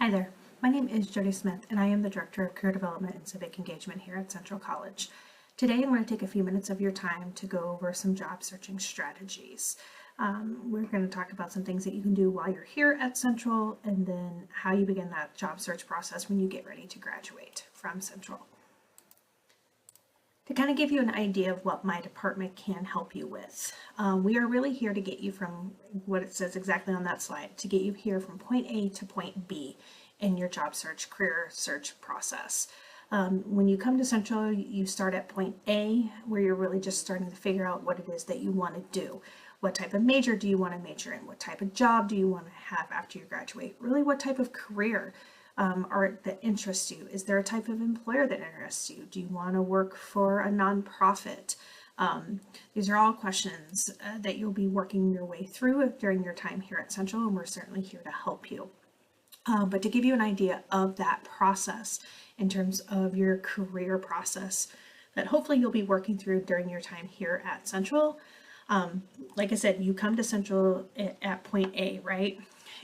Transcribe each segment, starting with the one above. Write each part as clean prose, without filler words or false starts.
Hi there, my name is Jody Smith and I am the Director of Career Development and Civic Engagement here at Central College. Today I'm going to take a few minutes of your time to go over some job searching strategies. We're going to talk about some things that you can do while you're here at Central and then how you begin that job search process when you get ready to graduate from Central. To kind of give you an idea of what my department can help you with. We are really here to get you from what it says exactly on that slide, to get you here from point A to point B in your job search, career search process. When you come to Central, you start at point A, where you're really just starting to figure out what it is that you want to do. What type of major do you want to major in? What type of job do you want to have after you graduate? Really, what type of career that interests you? Is there a type of employer that interests you? Do you want to work for a nonprofit? These are all questions that you'll be working your way through during your time here at Central, and we're certainly here to help you. But to give you an idea of that process in terms of your career process that hopefully you'll be working through during your time here at Central. Like I said, you come to Central at point A, right?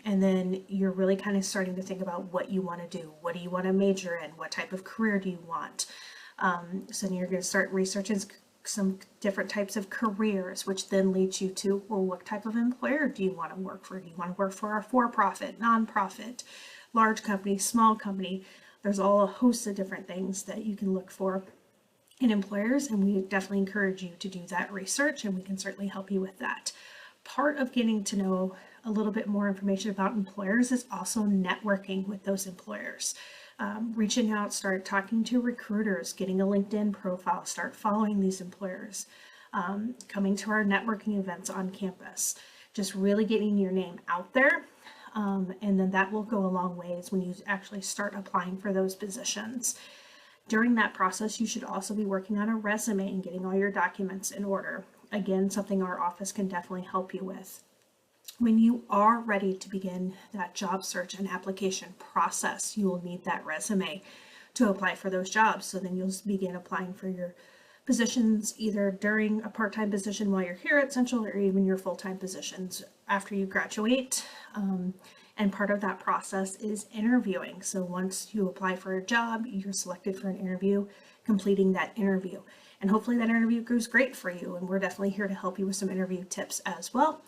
And then you're really kind of starting to think about what you want to do. What do you want to major in? What type of career do you want? So then you're going to start researching some different types of careers, which then leads you to, well, what type of employer do you want to work for? Do you want to work for a for-profit, nonprofit, large company, small company? There's all a host of different things that you can look for in employers, and we definitely encourage you to do that research, and we can certainly help you with that. Part of getting to know a little bit more information about employers is also networking with those employers. Reaching out, start talking to recruiters, getting a LinkedIn profile, start following these employers, coming to our networking events on campus, just really getting your name out there. And then that will go a long ways when you actually start applying for those positions. During that process, you should also be working on a resume and getting all your documents in order. Again, something our office can definitely help you with. When you are ready to begin that job search and application process, you will need that resume to apply for those jobs. So then you'll begin applying for your positions either during a part-time position while you're here at Central or even your full-time positions after you graduate. And part of that process is interviewing. So once you apply for a job, you're selected for an interview, completing that interview. And hopefully that interview goes great for you. And we're definitely here to help you with some interview tips as well.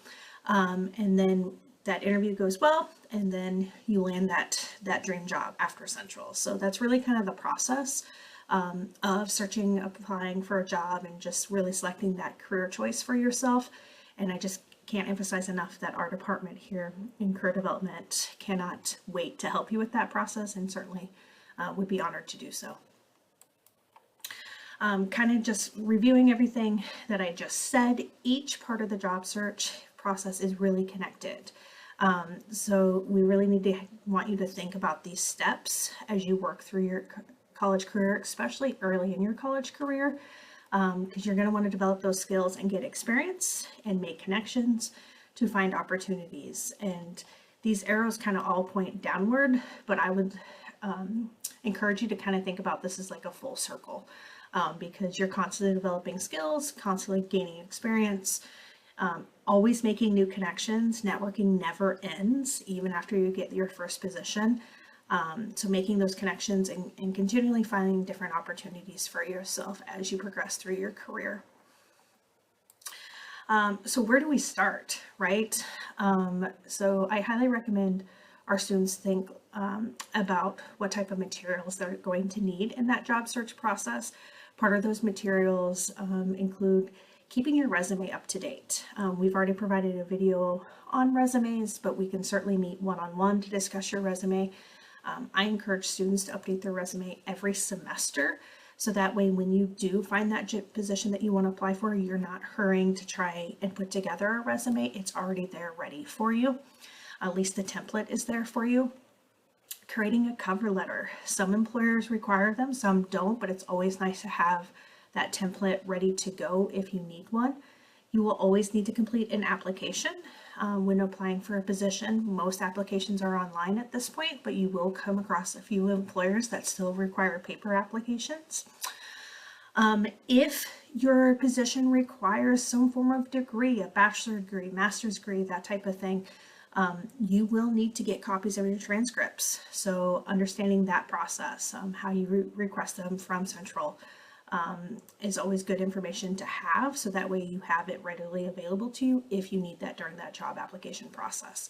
And then that interview goes well, and then you land that dream job after Central. So that's really kind of the process of searching, applying for a job, and just really selecting that career choice for yourself. And I just can't emphasize enough that our department here in career development cannot wait to help you with that process, and certainly would be honored to do so. Kind of just reviewing everything that I just said, each part of the job search process is really connected. So we really want you to think about these steps as you work through your college career, especially early in your college career, because you're going to want to develop those skills and get experience and make connections to find opportunities. And these arrows kind of all point downward, but I would encourage you to kind of think about this as like a full circle, because you're constantly developing skills, constantly gaining experience, always making new connections. Networking never ends, even after you get your first position. So making those connections and continually finding different opportunities for yourself as you progress through your career. So where do we start, right? So I highly recommend our students think about what type of materials they're going to need in that job search process. Part of those materials include keeping your resume up to date. We've already provided a video on resumes, but we can certainly meet one-on-one to discuss your resume. I encourage students to update their resume every semester, so that way when you do find that position that you want to apply for, you're not hurrying to try and put together a resume. It's already there ready for you. At least the template is there for you. Creating a cover letter. Some employers require them, some don't, but it's always nice to have that template ready to go if you need one. You will always need to complete an application when applying for a position. Most applications are online at this point, but you will come across a few employers that still require paper applications. If your position requires some form of degree, a bachelor's degree, master's degree, that type of thing, You will need to get copies of your transcripts. So understanding that process, how you request them from Central, is always good information to have, so that way you have it readily available to you if you need that during that job application process.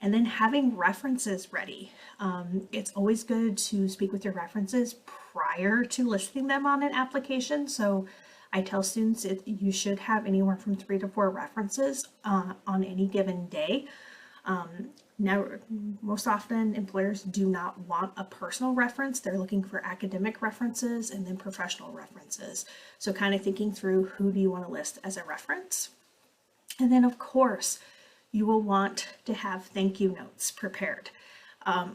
And then having references ready. It's always good to speak with your references prior to listing them on an application. So I tell students you should have anywhere from 3 to 4 references on any given day. Now, most often employers do not want a personal reference. They're looking for academic references and then professional references. So kind of thinking through, who do you want to list as a reference? And then of course, you will want to have thank you notes prepared.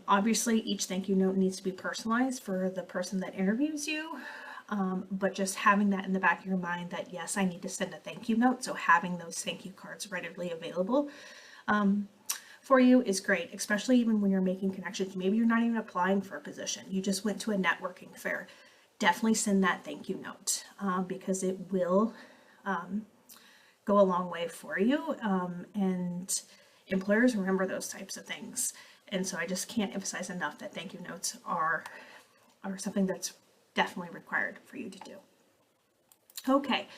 Obviously, each thank you note needs to be personalized for the person that interviews you, but just having that in the back of your mind that yes, I need to send a thank you note. So having those thank you cards readily available for you is great, especially even when you're making connections. Maybe you're not even applying for a position. You just went to a networking fair. Definitely send that thank you note because it will go a long way for you. And employers remember those types of things. And so I just can't emphasize enough that thank you notes are something that's definitely required for you to do. Okay.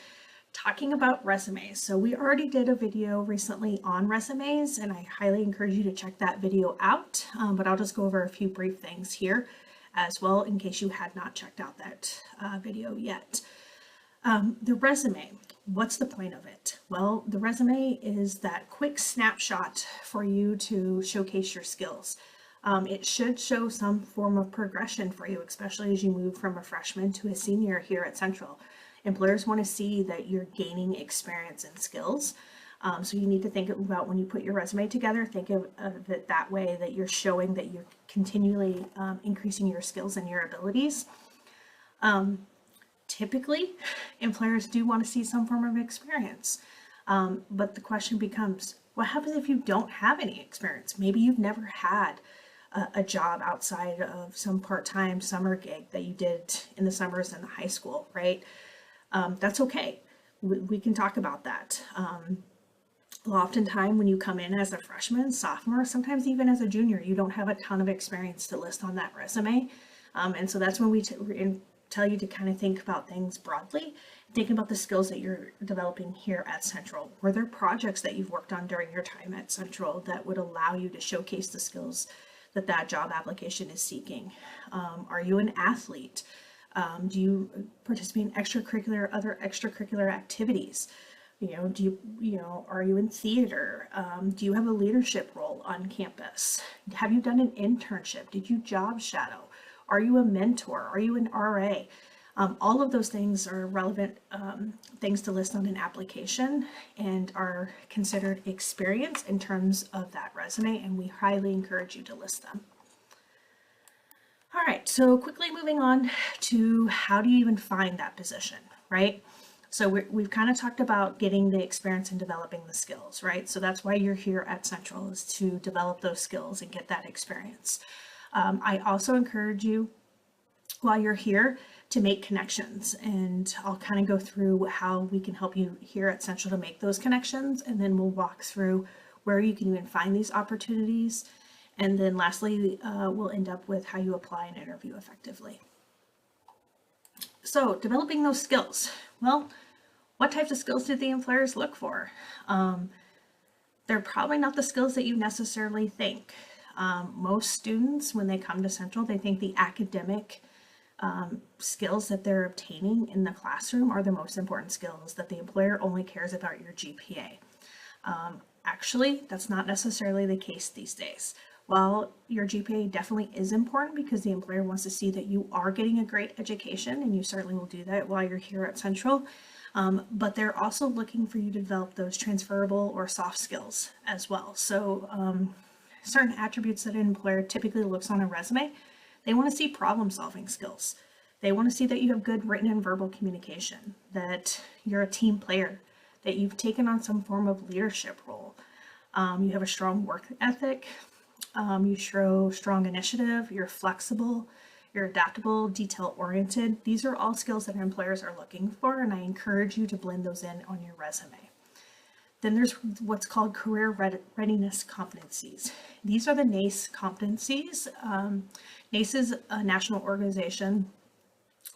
Talking about resumes. So we already did a video recently on resumes, and I highly encourage you to check that video out, but I'll just go over a few brief things here as well in case you had not checked out that video yet. The resume, what's the point of it? Well, the resume is that quick snapshot for you to showcase your skills. It should show some form of progression for you, especially as you move from a freshman to a senior here at Central. Employers want to see that you're gaining experience and skills. So you need to think about when you put your resume together, think of it that way, that you're showing that you're continually increasing your skills and your abilities. Typically, employers do want to see some form of experience. But the question becomes, what happens if you don't have any experience? Maybe you've never had a job outside of some part-time summer gig that you did in the summers in high school, right? That's okay. We can talk about that. Oftentimes when you come in as a freshman, sophomore, sometimes even as a junior, you don't have a ton of experience to list on that resume. And so that's when we tell you to kind of think about things broadly. Think about the skills that you're developing here at Central. Were there projects that you've worked on during your time at Central that would allow you to showcase the skills that job application is seeking? Are you an athlete? Do you participate in other extracurricular activities? Are you in theater? Do you have a leadership role on campus? Have you done an internship? Did you job shadow? Are you a mentor? Are you an RA? All of those things are relevant things to list on an application and are considered experience in terms of that resume, and we highly encourage you to list them. All right, so quickly moving on to how do you even find that position, right? So we've kind of talked about getting the experience and developing the skills, right? So that's why you're here at Central, is to develop those skills and get that experience. I also encourage you while you're here to make connections, and I'll kind of go through how we can help you here at Central to make those connections, and then we'll walk through where you can even find these opportunities. And then lastly, we'll end up with how you apply and interview effectively. So developing those skills. Well, what types of skills do the employers look for? They're probably not the skills that you necessarily think. Most students, when they come to Central, they think the academic skills that they're obtaining in the classroom are the most important skills, that the employer only cares about your GPA. Actually, that's not necessarily the case these days. While your GPA definitely is important because the employer wants to see that you are getting a great education, and you certainly will do that while you're here at Central, but they're also looking for you to develop those transferable or soft skills as well. So certain attributes that an employer typically looks on a resume, they want to see problem-solving skills. They want to see that you have good written and verbal communication, that you're a team player, that you've taken on some form of leadership role, you have a strong work ethic, you show strong initiative, you're flexible, you're adaptable, detail-oriented. These are all skills that employers are looking for, and I encourage you to blend those in on your resume. Then there's what's called career readiness competencies. These are the NACE competencies. NACE is a national organization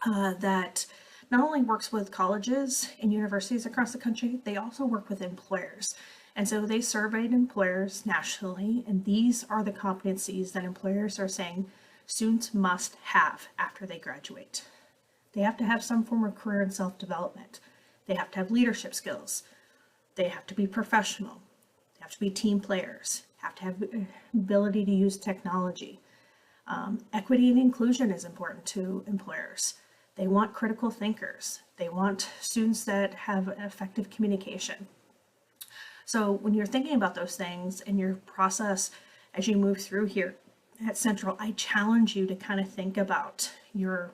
that not only works with colleges and universities across the country, they also work with employers. And so they surveyed employers nationally, and these are the competencies that employers are saying students must have after they graduate. They have to have some form of career and self-development. They have to have leadership skills. They have to be professional. They have to be team players. Have to have ability to use technology. Equity and inclusion is important to employers. They want critical thinkers. They want students that have effective communication. So when you're thinking about those things in your process as you move through here at Central, I challenge you to kind of think about your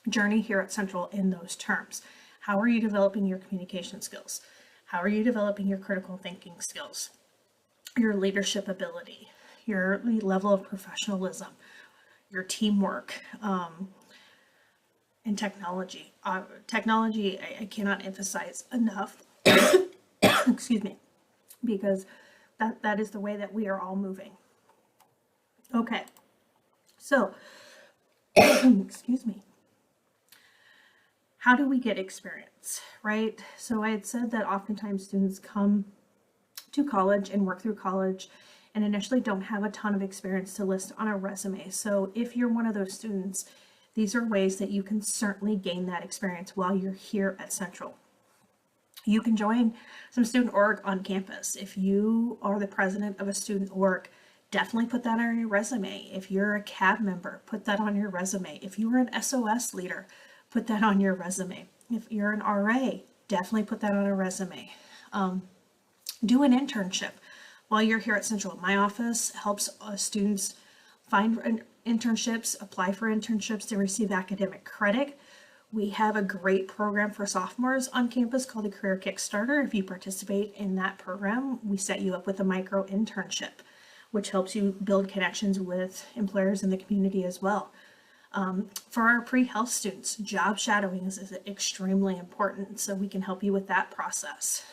journey here at Central in those terms. How are you developing your communication skills? How are you developing your critical thinking skills? Your leadership ability, your level of professionalism, your teamwork, and technology. Technology, I cannot emphasize enough, excuse me, because that is the way that we are all moving. Okay, so, excuse me. How do we get experience, right? So I had said that oftentimes students come to college and work through college and initially don't have a ton of experience to list on a resume. So if you're one of those students, these are ways that you can certainly gain that experience while you're here at Central. You can join some student org on campus. If you are the president of a student org, definitely put that on your resume. If you're a CAB member, put that on your resume. If you were an SOS leader, put that on your resume. If you're an RA, definitely put that on a resume. Do an internship while you're here at Central. My office helps students find internships, apply for internships to receive academic credit. We have a great program for sophomores on campus called the Career Kickstarter. If you participate in that program, we set you up with a micro internship, which helps you build connections with employers in the community as well. For our pre-health students, job shadowing is extremely important, so we can help you with that process.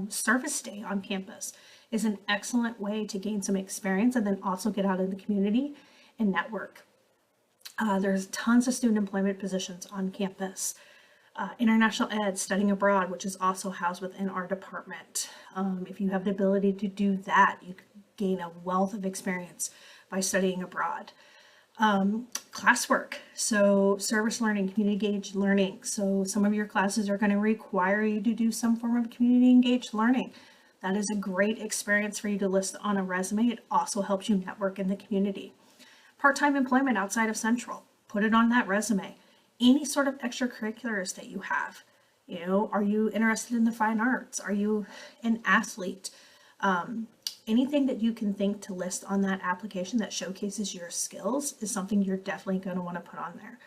Service day on campus is an excellent way to gain some experience and then also get out in the community and network. There's tons of student employment positions on campus. International ed, studying abroad, which is also housed within our department. If you have the ability to do that, you can gain a wealth of experience by studying abroad. Classwork, so service learning, community engaged learning. So some of your classes are going to require you to do some form of community engaged learning. That is a great experience for you to list on a resume. It also helps you network in the community. Part-time employment outside of Central, put it on that resume. Any sort of extracurriculars that you have, are you interested in the fine arts? Are you an athlete? Anything that you can think to list on that application that showcases your skills is something you're definitely going to want to put on there.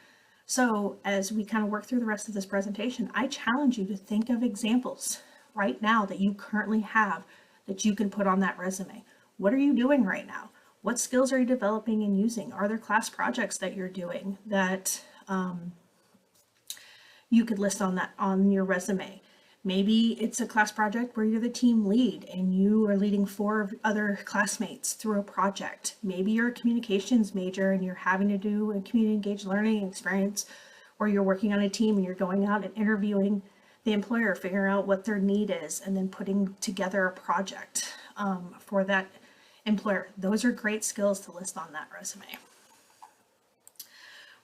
So as we kind of work through the rest of this presentation, I challenge you to think of examples right now that you currently have that you can put on that resume. What are you doing right now? What skills are you developing and using? Are there class projects that you're doing that you could list on your resume? Maybe it's a class project where you're the team lead and you are leading 4 other classmates through a project. Maybe you're a communications major and you're having to do a community engaged learning experience, or you're working on a team and you're going out and interviewing the employer, figuring out what their need is, and then putting together a project for that employer. Those are great skills to list on that resume.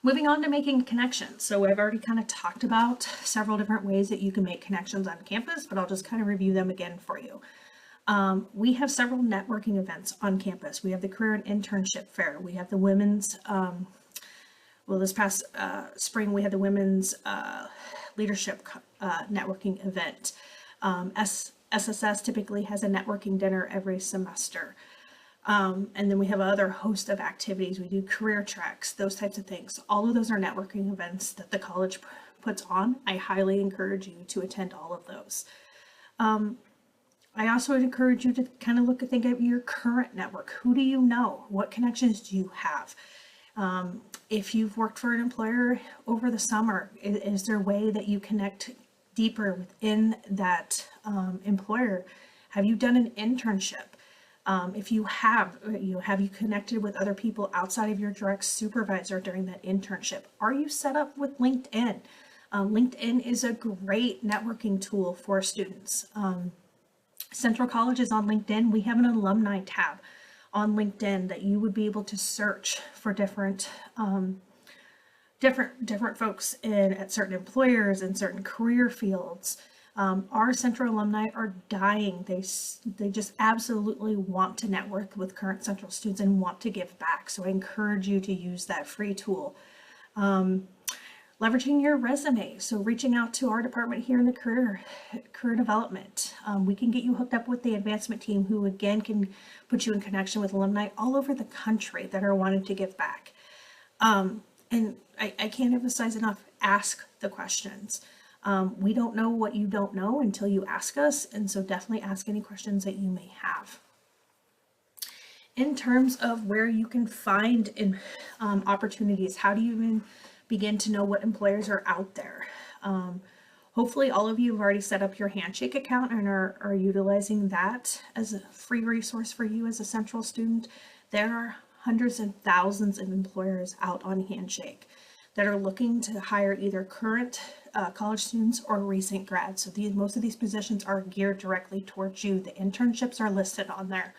Moving on to making connections. So I've already kind of talked about several different ways that you can make connections on campus, but I'll just kind of review them again for you. We have several networking events on campus. We have the Career and Internship Fair. We have the Women's, this past spring, we had the Women's Leadership Networking Event. SSS typically has a networking dinner every semester. And then we have other host of activities. We do career tracks, those types of things. All of those are networking events that the college puts on. I highly encourage you to attend all of those. I also encourage you to kind of think at your current network. Who do you know? What connections do you have? If you've worked for an employer over the summer, is there a way that you connect deeper within that employer? Have you done an internship? If you have you connected with other people outside of your direct supervisor during that internship? Are you set up with LinkedIn? LinkedIn is a great networking tool for students. Central College is on LinkedIn. We have an alumni tab on LinkedIn that you would be able to search for different folks at certain employers and certain career fields. Our Central alumni are dying. They just absolutely want to network with current Central students and want to give back. So I encourage you to use that free tool. Leveraging your resume, so reaching out to our department here in the career development. We can get you hooked up with the advancement team, who again can put you in connection with alumni all over the country that are wanting to give back. And I can't emphasize enough, ask the questions. We don't know what you don't know until you ask us, and so definitely ask any questions that you may have. In terms of where you can find opportunities, how do you even begin to know what employers are out there? Hopefully all of you have already set up your Handshake account and are utilizing that as a free resource for you as a Central student. There are hundreds and thousands of employers out on Handshake that are looking to hire either current college students or recent grads. So most of these positions are geared directly towards you. The internships are listed on there.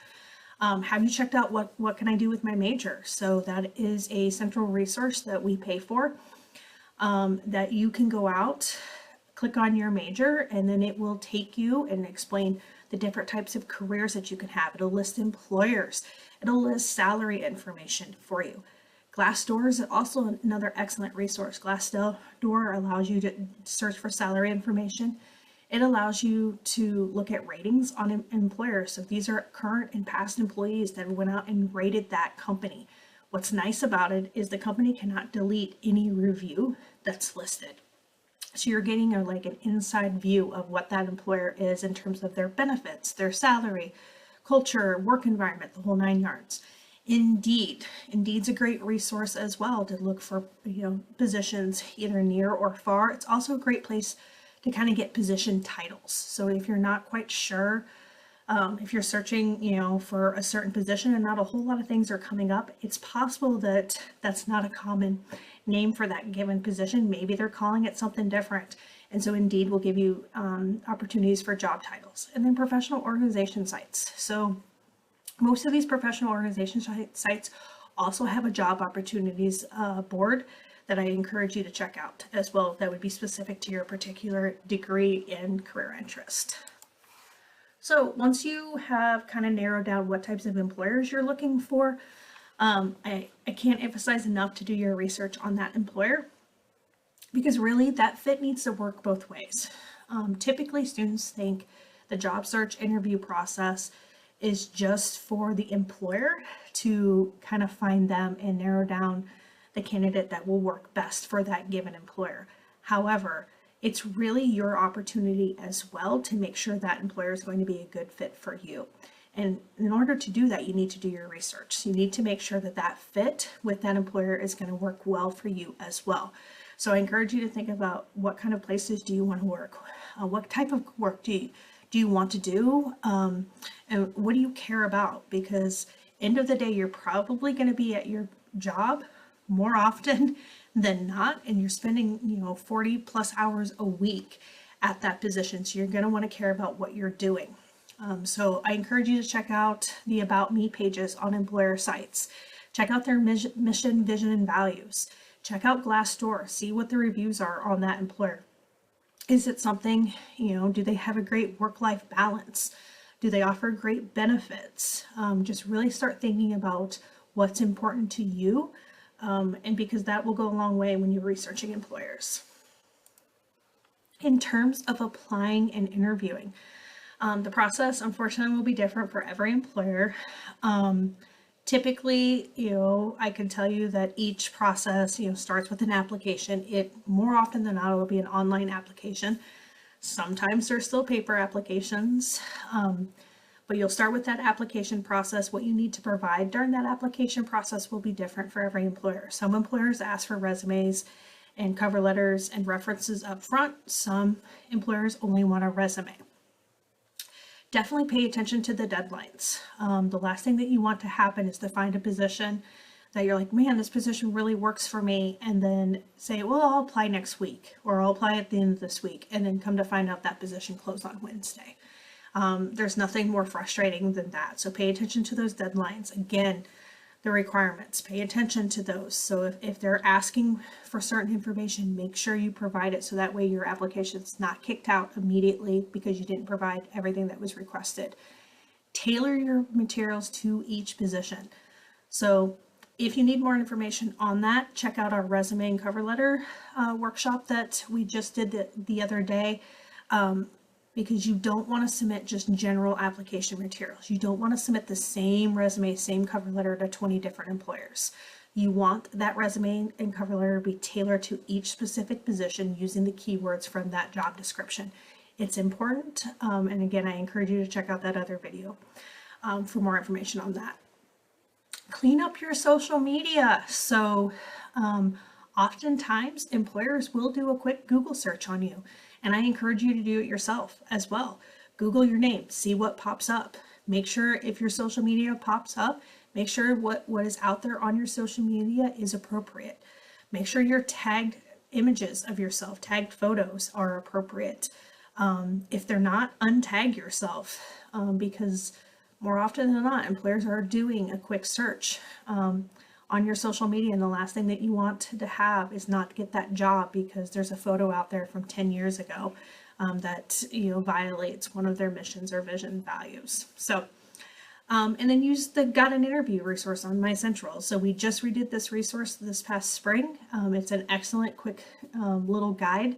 Have you checked out what can I do with my major? So that is a Central resource that we pay for, that you can go out, click on your major, and then it will take you and explain the different types of careers that you can have. It'll list employers. It'll list salary information for you. Glassdoor is also another excellent resource. Glassdoor allows you to search for salary information. It allows you to look at ratings on employers. So these are current and past employees that went out and rated that company. What's nice about it is the company cannot delete any review that's listed. So you're getting an inside view of what that employer is in terms of their benefits, their salary, culture, work environment, the whole 9 yards. Indeed's a great resource as well to look for positions either near or far. It's also a great place to kind of get position titles. So if you're not quite sure, if you're searching for a certain position and not a whole lot of things are coming up, it's possible that that's not a common name for that given position. Maybe they're calling it something different. And so Indeed will give you opportunities for job titles. And then professional organization sites. So most of these professional organization sites also have a job opportunities board that I encourage you to check out as well. That would be specific to your particular degree and career interest. So once you have kind of narrowed down what types of employers you're looking for, I can't emphasize enough to do your research on that employer, because really that fit needs to work both ways. Typically students think the job search interview process is just for the employer to kind of find them and narrow down the candidate that will work best for that given employer. However, it's really your opportunity as well to make sure that employer is going to be a good fit for you. And in order to do that, you need to do your research. You need to make sure that that fit with that employer is going to work well for you as well. So I encourage you to think about what kind of places do you want to work? What type of work do you want to do? And what do you care about? Because end of the day, you're probably going to be at your job more often than not, and you're spending 40 plus hours a week at that position. So you're going to want to care about what you're doing. So I encourage you to check out the About Me pages on employer sites. Check out their mission, vision, and values. Check out Glassdoor. See what the reviews are on that employer. Is it something, do they have a great work-life balance? Do they offer great benefits? Just really start thinking about what's important to you, and because that will go a long way when you're researching employers. In terms of applying and interviewing, the process unfortunately will be different for every employer. Typically, I can tell you that each process, starts with an application. It more often than not, it'll be an online application. Sometimes there's still paper applications, but you'll start with that application process. What you need to provide during that application process will be different for every employer. Some employers ask for resumes and cover letters and references up front. Some employers only want a resume. Definitely pay attention to the deadlines. The last thing that you want to happen is to find a position that you're like, man, this position really works for me, and then say, well, I'll apply next week, or I'll apply at the end of this week, and then come to find out that position closed on Wednesday. There's nothing more frustrating than that. So pay attention to those deadlines. Again, the requirements, pay attention to those. So if they're asking for certain information, make sure you provide it so that way your application is not kicked out immediately because you didn't provide everything that was requested. Tailor your materials to each position. So if you need more information on that, check out our resume and cover letter workshop that we just did the other day. Because you don't want to submit just general application materials. You don't want to submit the same resume, same cover letter to 20 different employers. You want that resume and cover letter to be tailored to each specific position using the keywords from that job description. It's important, and again, I encourage you to check out that other video for more information on that. Clean up your social media. So oftentimes employers will do a quick Google search on you. And I encourage you to do it yourself as well. Google your name, see what pops up. Make sure if your social media pops up, make sure what is out there on your social media is appropriate. Make sure your tagged images of yourself, tagged photos are appropriate. If they're not, untag yourself because more often than not, employers are doing a quick search on your social media, and the last thing that you want to have is not get that job because there's a photo out there from 10 years ago that violates one of their missions or vision values. So and then use the Got an Interview resource on MyCentral. So we just redid this resource this past spring. It's an excellent quick little guide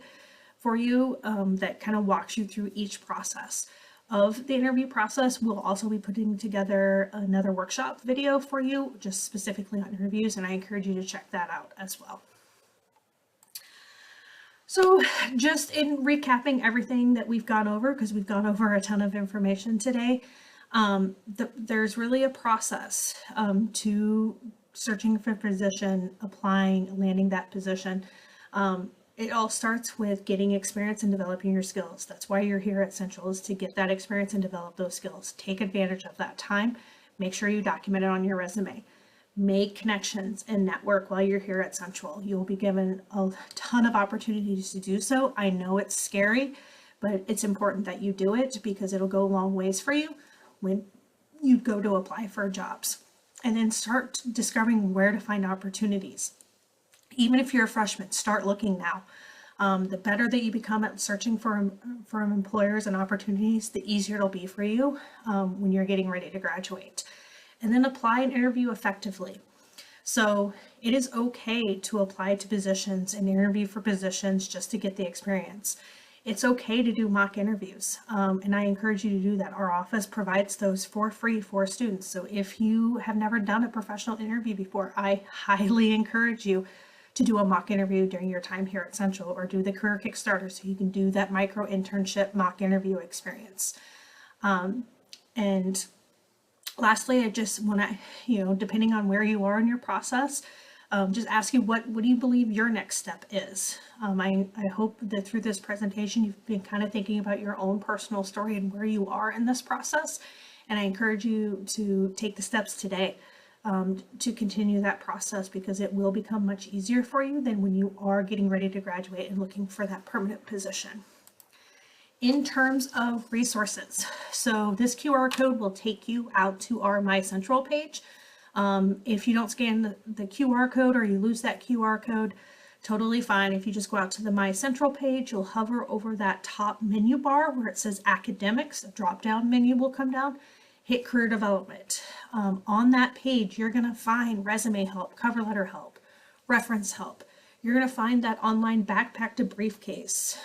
for you that kind of walks you through each process of the interview process. We'll also be putting together another workshop video for you just specifically on interviews, and I encourage you to check that out as well. So just in recapping everything that we've gone over, because we've gone over a ton of information today, there's really a process to searching for a position, applying, landing that position. It all starts with getting experience and developing your skills. That's why you're here at Central, is to get that experience and develop those skills. Take advantage of that time. Make sure you document it on your resume. Make connections and network while you're here at Central. You'll be given a ton of opportunities to do so. I know it's scary, but it's important that you do it because it'll go a long ways for you when you go to apply for jobs. And then start discovering where to find opportunities. Even if you're a freshman, start looking now. The better that you become at searching for employers and opportunities, the easier it'll be for you when you're getting ready to graduate. And then apply and interview effectively. So it is okay to apply to positions and interview for positions just to get the experience. It's okay to do mock interviews, and I encourage you to do that. Our office provides those for free for students. So if you have never done a professional interview before, I highly encourage you to do a mock interview during your time here at Central, or do the Career Kickstarter so you can do that micro internship mock interview experience. And lastly, I just want to, depending on where you are in your process, just ask you what do you believe your next step is. I hope that through this presentation you've been kind of thinking about your own personal story and where you are in this process, and I encourage you to take the steps today to continue that process, because it will become much easier for you than when you are getting ready to graduate and looking for that permanent position. In terms of resources, so this QR code will take you out to our MyCentral page. If you don't scan the QR code, or you lose that QR code, totally fine. If you just go out to the MyCentral page, you'll hover over that top menu bar where it says Academics. A drop-down menu will come down. Hit Career Development. On that page, you're going to find resume help, cover letter help, reference help. You're going to find that online backpack to briefcase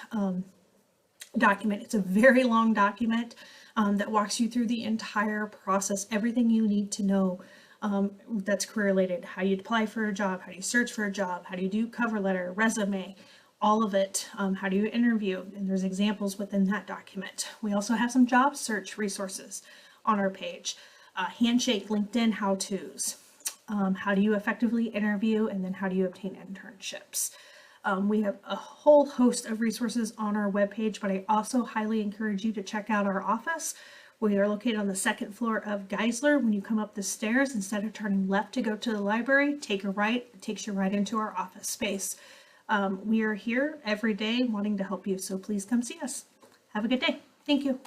document. It's a very long document that walks you through the entire process, everything you need to know that's career related. How you apply for a job, how do you search for a job, how do you do cover letter, resume, all of it. How do you interview? And there's examples within that document. We also have some job search resources on our page. Handshake, LinkedIn how-tos. How do you effectively interview, and then how do you obtain internships? We have a whole host of resources on our webpage, but I also highly encourage you to check out our office. We are located on the second floor of Geisler. When you come up the stairs, instead of turning left to go to the library, take a right. It takes you right into our office space. We are here every day wanting to help you, so please come see us. Have a good day. Thank you.